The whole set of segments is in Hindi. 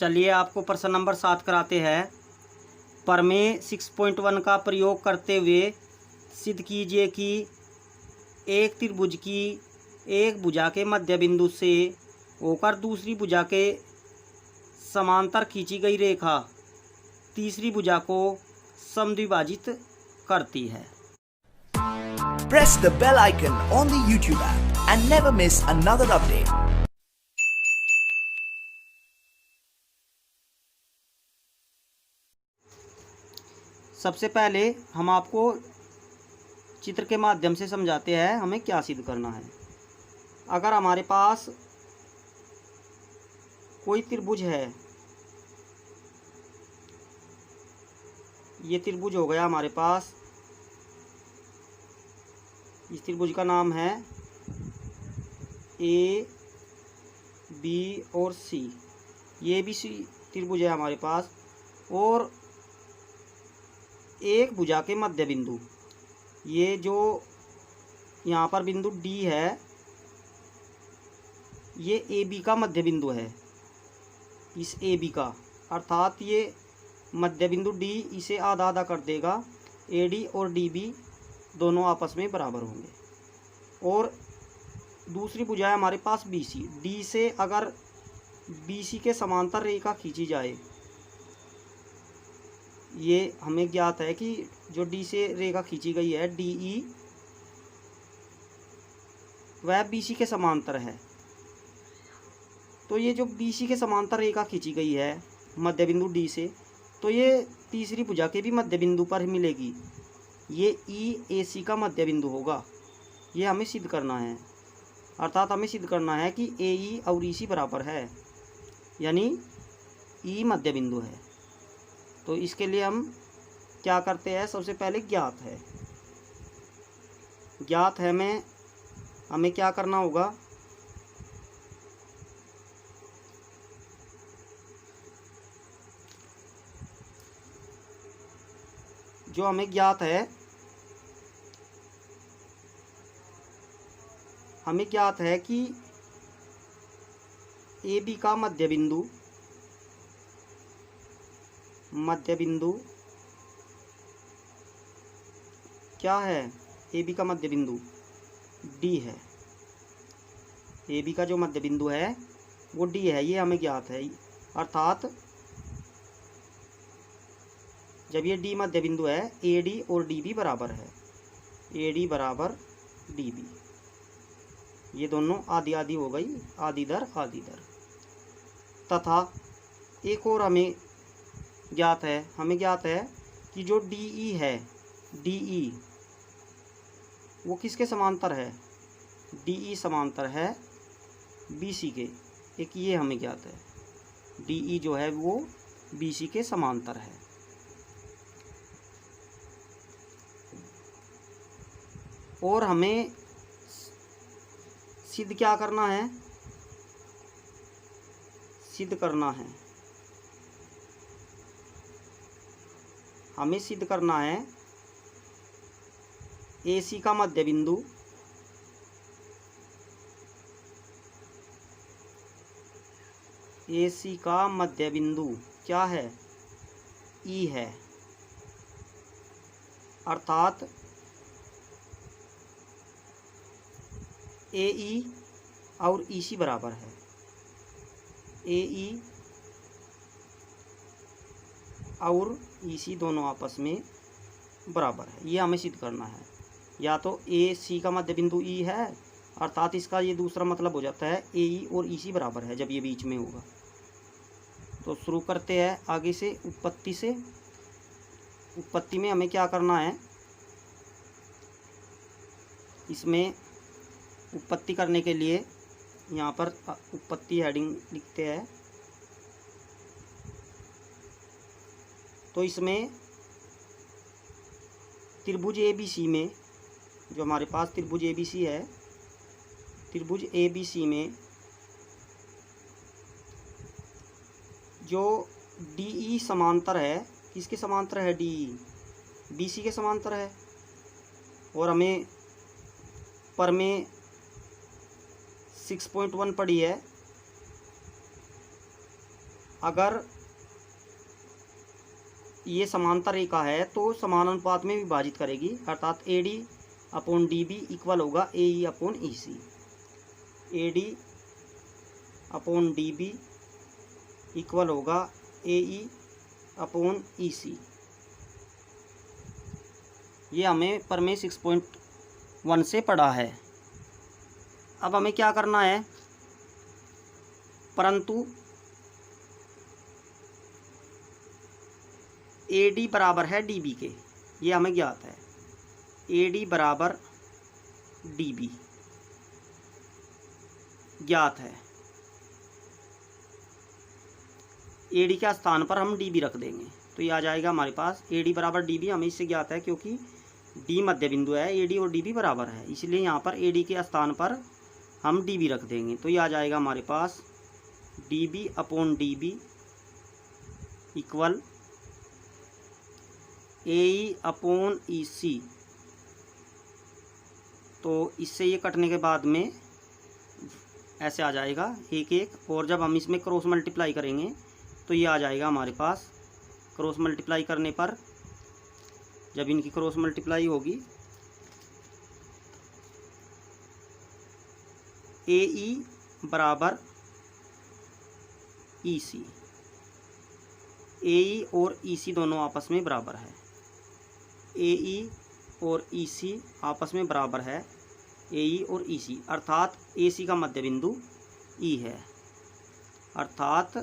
चलिए आपको प्रश्न नंबर 7 कराते हैं। प्रमेय 6.1 का प्रयोग करते हुए सिद्ध कीजिए कि एक त्रिभुज की एक भुजा के मध्य बिंदु से होकर दूसरी भुजा के समांतर खींची गई रेखा तीसरी भुजा को समद्विभाजित करती है। Press the bell icon on the YouTube app and never miss another update. सबसे पहले हम आपको चित्र के माध्यम से समझाते हैं हमें क्या सिद्ध करना है। अगर हमारे पास कोई त्रिभुज है, ये त्रिभुज हो गया हमारे पास, इस त्रिभुज का नाम है ए बी और सी। ये भी सी त्रिभुज है हमारे पास, और एक भुजा के मध्य बिंदु, ये जो यहाँ पर बिंदु डी है, ये ए बी का मध्य बिंदु है। इस ए बी का अर्थात ये मध्य बिंदु डी इसे आधा आधा कर देगा। ए डी और डी बी दोनों आपस में बराबर होंगे। और दूसरी भुजा है हमारे पास बी सी। डी से अगर बी सी के समांतर रेखा खींची जाए, ये हमें ज्ञात है कि जो डी से रेखा खींची गई है डी ई, वह बी सी के समांतर है। तो ये जो बी सी के समांतर रेखा खींची गई है मध्य बिंदु डी से, तो ये तीसरी भुजा के भी मध्य बिंदु पर मिलेगी। ये ई ए सी का मध्य बिंदु होगा। ये हमें सिद्ध करना है, अर्थात हमें सिद्ध करना है कि ए ई और ई सी बराबर है, यानी ई मध्य बिंदु है। तो इसके लिए हम क्या करते हैं, सबसे पहले ज्ञात है में हमें क्या करना होगा, जो हमें ज्ञात है, हमें ज्ञात है कि ए बी का मध्य बिंदु क्या है, ए बी का मध्य बिंदु डी है। ए बी का जो मध्य बिंदु है वो डी है, ये हमें ज्ञात है। अर्थात जब ये डी मध्य बिंदु है, ए डी और डी बी बराबर है। ए डी बराबर डी बी, ये दोनों आधी आधी हो गई, आधी दर आधी दर। तथा एक और हमें ज्ञात है कि जो डी ई है, डी ई वो किसके समांतर है, डी ई समांतर है बी सी के। एक ये हमें ज्ञात है, डी ई जो है वो बी सी के समांतर है। और हमें सिद्ध क्या करना है, हमें सिद्ध करना है ए सी का मध्य बिंदु क्या है, ई है। अर्थात ए ई और ई सी बराबर है। ए ई और ई सी दोनों आपस में बराबर है, ये हमें सिद्ध करना है। या तो ए सी का मध्य बिंदु ई है, अर्थात इसका ये दूसरा मतलब हो जाता है ए ई और ई सी बराबर है जब ये बीच में होगा। तो शुरू करते हैं आगे से उत्पत्ति से। उत्पत्ति में हमें क्या करना है, इसमें उत्पत्ति करने के लिए यहाँ पर उत्पत्ति हेडिंग लिखते हैं। तो इसमें त्रिभुज ए बी सी में, जो हमारे पास त्रिभुज ए बी सी है, त्रिभुज ए बी सी में जो डी ई समांतर है, किसके समांतर है, डी ई बी सी के समांतर है। और हमें प्रमेय 6.1 पढ़ी है अगर ये समांतर रेखा है तो समानुपात में विभाजित करेगी, अर्थात A D upon D B equal होगा A E upon E C. A D upon D B equal होगा ए ई अपॉन ई सी। ये हमें प्रमेय 6.1 से पढ़ा है। अब हमें क्या करना है, परंतु ए डी बराबर है डी बी के, ये हमें ज्ञात है। ए डी बराबर डी बी ज्ञात है। ए डी के स्थान पर हम डी बी रख देंगे तो ये आ जाएगा हमारे पास ए डी बराबर डी बी। हमें इससे ज्ञात है क्योंकि डी मध्य बिंदु है, ए डी और डी बी बराबर है, इसलिए यहाँ पर ए डी के स्थान पर हम डी बी रख देंगे तो ये आ जाएगा हमारे पास D B upon D B equal A E upon E C. तो इससे ये कटने के बाद में ऐसे आ जाएगा एक एक, और जब हम इसमें क्रॉस मल्टीप्लाई करेंगे तो ये आ जाएगा हमारे पास। क्रॉस मल्टीप्लाई करने पर जब इनकी क्रॉस मल्टीप्लाई होगी ए ई बराबर ई सी। ए ई और ई सी दोनों आपस में बराबर है। ए ई और ई सी आपस में बराबर है, ए ई और ई सी, अर्थात ए सी का मध्य बिंदु ई है, अर्थात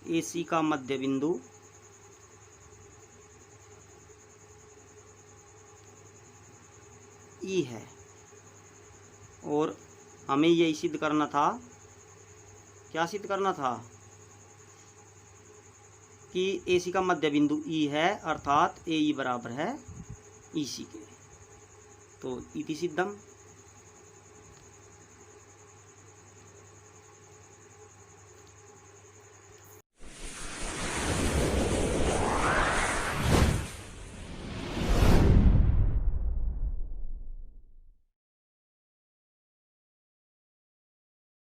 ए सी का मध्य बिंदु ई है। और हमें यही सिद्ध करना था, क्या सिद्ध करना था कि ए सी का मध्य बिंदु ई है, अर्थात ए ई बराबर है ई सी के। तो इति सिद्धम।